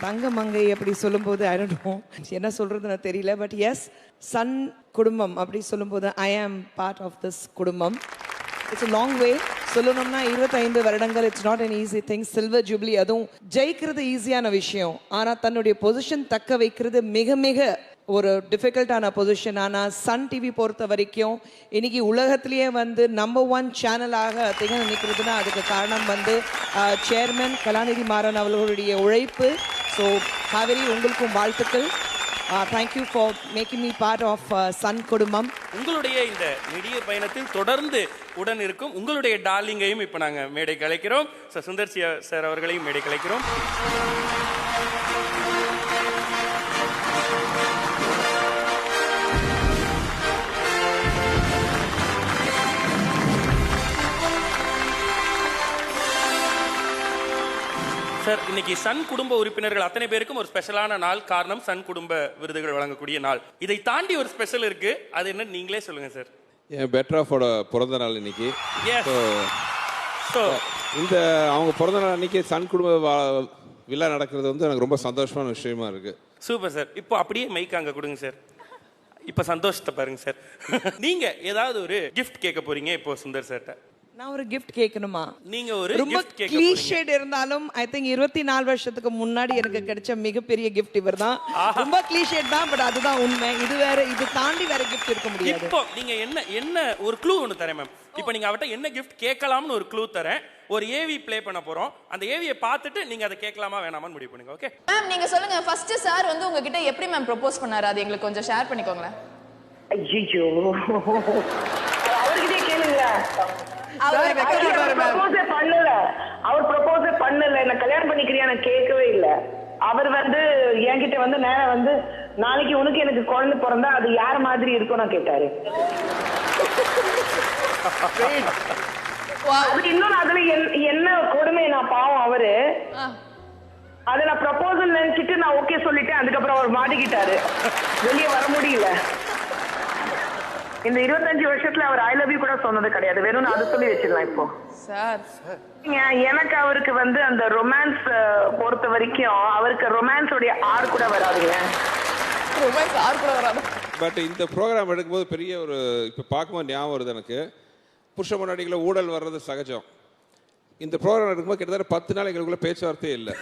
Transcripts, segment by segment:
தங்க மங்கை அப்படி சொல்லும்போது ஐ டோன்ட் நோ என்ன சொல்றதுன்னு தெரியல. பட் எஸ், சன் குடும்பம் அப்படி சொல்லும்போது ஐ ஆம் பார்ட் ஆஃப் திஸ் குடும்பம். It's a long way. சொல்லணும்னா 25 வருடங்கள் it's not an easy thing. Silver jubilee, அதுவும் ஜெயிக்கிறது ஈஸியான விஷயம். ஆனால் தன்னுடைய பொசிஷன் தக்க வைக்கிறது மிக மிக ஒரு டிஃபிகல்ட்டான பொசிஷன். ஆனால் சன் டிவி பொறுத்த வரைக்கும் இன்னைக்கு உலகத்திலேயே வந்து நம்பர் 1 சேனலாக திகழ நிற்கிறதுனா அதுக்கு காரணம் வந்து சேர்மன் கலாநிதி மாறன் அவர்களுடைய உழைப்பு. ஸோ காவேரி, உங்களுக்கும் வாழ்த்துக்கள். Thank you for making me part of Sun குடும்பம். உங்களுடைய இந்த நெடிய பயணத்தில் தொடர்ந்து உடன் இருக்கும் உங்களுடைய டார்லிங்கையும் இப்போ நாங்கள் மேடை கலைக்கிறோம். சுந்தர் சார் அவர்களையும் மேடை கலைக்கிறோம். சார், இன்னைக்கு சன் குடும்ப உறுப்பினர்கள் அத்தனை பேருக்கும் ஒரு ஸ்பெஷலான நாள். காரணம், சன் குடும்ப விருதுகள் வழங்கக்கூடிய நாள். இதை தாண்டி ஒரு ஸ்பெஷல் இருக்கு. அது என்ன நீங்களே சொல்லுங்க சார். என் பெட்ராஃபோட பிறந்த நாள் இன்னைக்கு. இந்த அவங்க பிறந்த நாள் அன்னைக்கு சன் குடும்ப விழா நடக்கிறது வந்து எனக்கு ரொம்ப சந்தோஷமான விஷயமா இருக்கு. Super sir. இப்போ அப்படியே மைக் அங்க கொடுங்க சார். இப்போ சந்தோஷத்தை பாருங்க சார். நீங்க ஏதாவது ஒரு கிஃப்ட் கேட்க போறீங்க இப்போ சுந்தர் சார்ட்ட. நான் ஒரு கிஃப்ட் கேட்கணுமா? நீங்க ஒரு ரொம்ப கிளீஷேட் இருந்தாலும் ஐ திங்க் 24 வருஷத்துக்கு முன்னாடி எனக்கு கிடைச்ச மிகப்பெரிய கிஃப்ட் இவர்தான். ரொம்ப கிளீஷேட் தான், பட் அதுதான் உண்மை. இது வேற, இது தாண்டி வேற கிஃப்ட் இருக்க முடியாது. இப்போ நீங்க என்ன ஒரு க்ளூ ஒன்னு தரேன் மேம். இப்போ நீங்க அவட்ட என்ன கிஃப்ட் கேட்கலாம்னு ஒரு க்ளூ தரேன். ஒரு ஏவி ப்ளே பண்ண போறோம். அந்த ஏவியை பார்த்துட்டு நீங்க அதை கேட்கலாமா வேணாமான்னு முடிவு பண்ணுங்க. ஓகே மேம், நீங்க சொல்லுங்க. ஃபர்ஸ்ட் சார் வந்து உங்ககிட்ட எப்படி மேம் ப்ரோபோஸ் பண்ணாரு, அது எங்களுக்கு கொஞ்சம் ஷேர் பண்ணிக்கோங்களேன். ஐயோ, அவர்கிட்டே கேளுங்க. அவர் ப்ரொபோஸ் பண்ணல. என்ன கல்யாணம் பண்ணிக்கிறியா கேட்கவே இல்ல. அவர் வந்து என்கிட்ட வந்து நேரம் வந்து நாளைக்கு உனக்கு எனக்கு குழந்தை பிறந்தா அது யார மாதிரி இருக்கும் நான் கேட்டாரு. இன்னொன்னு அதுல என்ன கொடுமை, நான் பாவம் அவரு அதை நான் ப்ரொபோசல் நினைச்சிட்டு நான் ஓகே சொல்லிட்டேன். அதுக்கப்புறம் அவர் மாட்டிக்கிட்டாரு, வெளியே வர முடியல. இந்த 25 வருஷத்துல அவர் ஐ லவ் யூ கூட சொன்னது கிடையாது. வெறும் நான் அதை சொல்லி வச்சிடலாம். இப்போ சார் எனக்கு அவருக்கு வந்து அந்த ரொமான்ஸ் பொறுத்த வரைக்கும் அவருக்கு ரொமான்ஸோடைய ஆர் கூட வராதுங்க. ரொமான்ஸ் ஆர் கூட வராது. பட் இந்த ப்ரோக்ராம் எடுக்கும்போது பெரிய ஒரு இப்போ பார்க்கும்போது ஞாபகம் வருது எனக்கு. புருஷ முன்னாடிகளை ஊழல் வர்றது சகஜம். இந்த ப்ரோக்ராம் எடுக்கும்போது கிட்டத்தட்ட 10 நாள் எங்களுக்குள்ள பேச்சுவார்த்தையே இல்லை.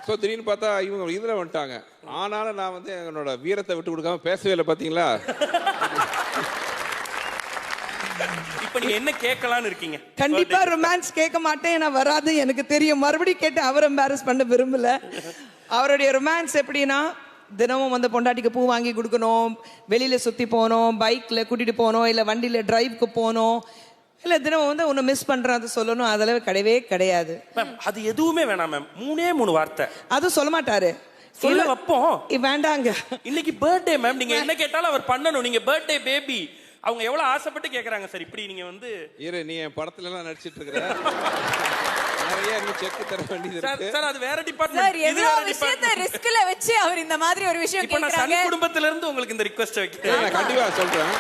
ஸோ திடீர்னு பார்த்தா இவங்க இதில் வந்துட்டாங்க. ஆனாலும் நான் வந்து என்னோட வீரத்தை விட்டு கொடுக்காம பேசவே இல்லை. பார்த்தீங்களா? இப்போ நீங்க என்ன கேட்கலான்னு இருக்கீங்க? கண்டிப்பா ரொமான்ஸ் கேட்க மாட்டேன், நான் வராது எனக்கு தெரியும். மறுபடியும் கேட்டு அவர் எம்பாரஸ் பண்ண விரும்பல. அவருடைய ரொமான்ஸ் எப்படின்னா, தினமும் வந்து பொண்டாட்டிக்கு பூ வாங்கி கொடுக்கணும், வெளியில சுத்தி போகணும், பைக்ல கூட்டிட்டு போகணும், இல்லை வண்டியில டிரைவ்க்கு போகணும், இல்ல தினம் வந்து உன்னை மிஸ் பண்றது சொல்லணும். அதெல்லாம் கிடையவே கிடையாது. அது எதுவுமே வேணாம் மேம். 3 வார்த்தை அதுவும் சொல்ல மாட்டாரு. சொல்ல வைப்போம். வேண்டாங்க. இன்னைக்கு பர்த்டே மேம். நீங்க என்ன கேட்டாலும் அவர் பண்ணணும். நீங்க பர்த்டே பேபி. அவங்க எவ்வளவு ஆசைப்பட்டு கேக்குறாங்க சார். இப்படி நீங்க வந்து நீ என் படத்துல எல்லாம் நடிச்சிட்டு இருக்கிற நிறைய செக் தர வேண்டியது இருக்கு சார். அது வேற டிபார்ட்மெண்ட். சார், ஏதோ விஷயத்தை ரிஸ்க்ல வச்சு அவர் இந்த மாதிரி ஒரு விஷயம் கேக்குறாங்க. இப்போ நான் சன் குடும்பத்தில இருந்து உங்களுக்கு இந்த ரிக்வெஸ்ட் வைக்கிறேன். நான் கண்டிப்பா சொல்றேன்.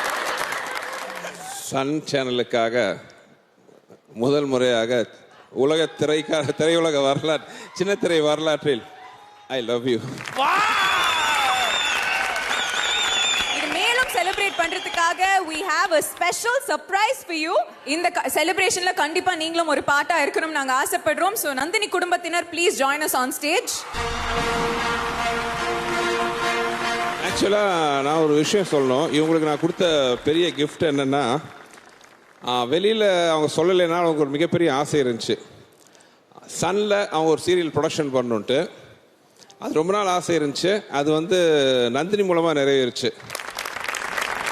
சன் சேனலுக்காக முதல் முறையாக உலக திரையுலக வரலாற்று, சின்ன திரை வரலாற்றில் ஐ லவ் யூ. இது மேலும் செலிப்ரேட் பண்றதுக்காக we have a special surprise for you. இந்த செலிப்ரேஷன்ல கண்டிப்பா நீங்களும் ஒரு பார்ட்டா இருக்கணும் நாங்க ஆசைப்படுறோம். சோ நந்தினி குடும்பத்தினர் please join us on stage. ஆக்சுவலாக நான் ஒரு விஷயம் சொல்லணும். இவங்களுக்கு நான் கொடுத்த பெரிய கிஃப்ட் என்னென்னா, வெளியில் அவங்க சொல்லலைன்னா அவங்களுக்கு ஒரு மிகப்பெரிய ஆசை இருந்துச்சு. சன்னில் அவங்க ஒரு சீரியல் ப்ரொடக்ஷன் பண்ணணுன்ட்டு அது ரொம்ப நாள் ஆசை இருந்துச்சு. அது வந்து நந்தினி மூலமாக நிறைவேறுச்சு.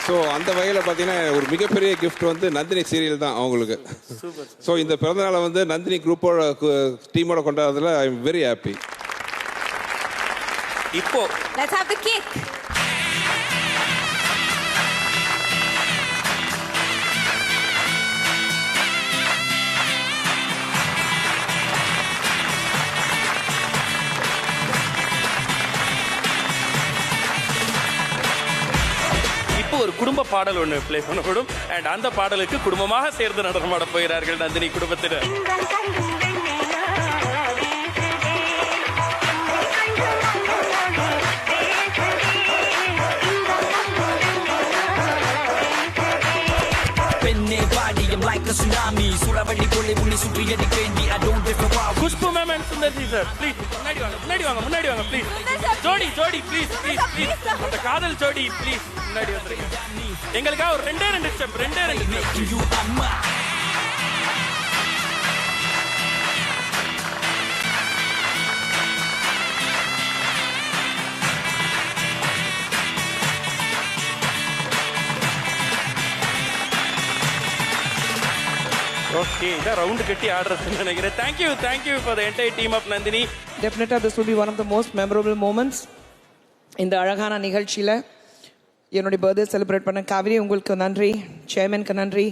ஸோ அந்த வகையில் பார்த்தீங்கன்னா ஒரு மிகப்பெரிய கிஃப்ட் வந்து நந்தினி சீரியல் தான் அவங்களுக்கு. ஸோ இந்த பிறந்தநாளை வந்து நந்தினி குரூப்போட டீமோட கொண்டாடுறதுல ஐ எம் வெரி ஹாப்பி. இப்போ let's have the cake. ஒரு குடும்ப பாடல் ஒன்று ப்ளே பண்ணப்படும். அண்ட் அந்த பாடலுக்கு குடும்பமாக சேர்ந்து நடனமாட போகிறார்கள் நந்தினி குடும்பத்தினர். Khushbu ma'am and Sundar G sir please முன்னாடி வாங்க ப்ளீஸ் ஜோடி ப்ளீஸ் அந்த காதல் ஜோடி ப்ளீஸ் முன்னாடி வந்துருங்க எங்களுக்காக ஒரு ரெண்டே ஸ்டெப் ஓகே இதான் ரவுண்டு கட்டி ஆடுறதுன்னு நினைக்கிறேன். Thank you for the entire team of Nandini. Definitely this will be one of the most memorable moments இந்த அழகான நிகழ்ச்சியில் என்னுடைய பர்த்டே செலிப்ரேட் பண்ண காவிரி உங்களுக்கு நன்றி, சேர்மனுக்கு நன்றி,